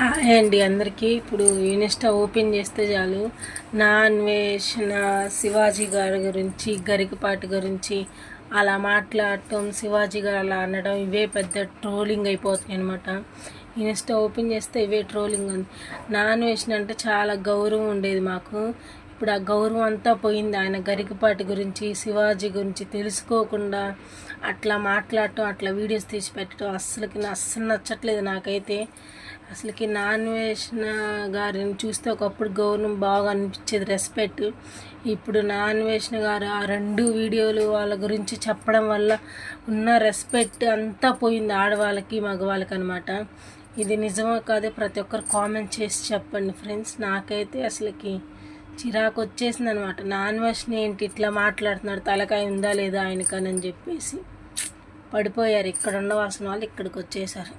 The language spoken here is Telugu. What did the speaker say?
హాయ్ అండి అందరికీ. ఇప్పుడు ఇన్స్టా ఓపెన్ చేస్తే చాలు నా అన్వేషణ శివాజీ గారి గురించి, గరికపాటి గురించి అలా మాట్లాడటం, శివాజీ గారు అలా అనడం, ఇవే పెద్ద ట్రోలింగ్ అయిపోతాయి అనమాట. ఇన్స్టా ఓపెన్ చేస్తే ఇవే ట్రోలింగ్ ఉంది. నా అన్వేషణ అంటే చాలా గౌరవం ఉండేది మాకు. ఇప్పుడు ఆ గౌరవం అంతా పోయింది. ఆయన గరికపాటి గురించి, శివాజీ గురించి తెలుసుకోకుండా అట్లా మాట్లాడటం, అట్లా వీడియోస్ తీసి పెట్టడం అస్సలు నచ్చట్లేదు నాకైతే. అసలుకి నా అన్వేషణ గారిని చూస్తే ఒకప్పుడు గౌరవం బాగా అనిపించేది, రెస్పెక్ట్. ఇప్పుడు నా అన్వేషణ గారు ఆ 2 వీడియోలు వాళ్ళ గురించి చెప్పడం వల్ల ఉన్న రెస్పెక్ట్ అంతా పోయింది, ఆడవాళ్ళకి మగవాళ్ళకి అనమాట. ఇది నిజమో కాదో ప్రతి ఒక్కరు కామెంట్ చేసి చెప్పండి ఫ్రెండ్స్. నాకైతే అసలుకి చిరాకు వచ్చేసింది అనమాట. నా అన్వేషణ ఏంటి ఇట్లా మాట్లాడుతున్నాడు, తలకాయ ఉందా లేదా ఆయనకని చెప్పేసి పడిపోయారు. ఇక్కడ ఉండవలసిన వాళ్ళు ఇక్కడికి వచ్చేసారు.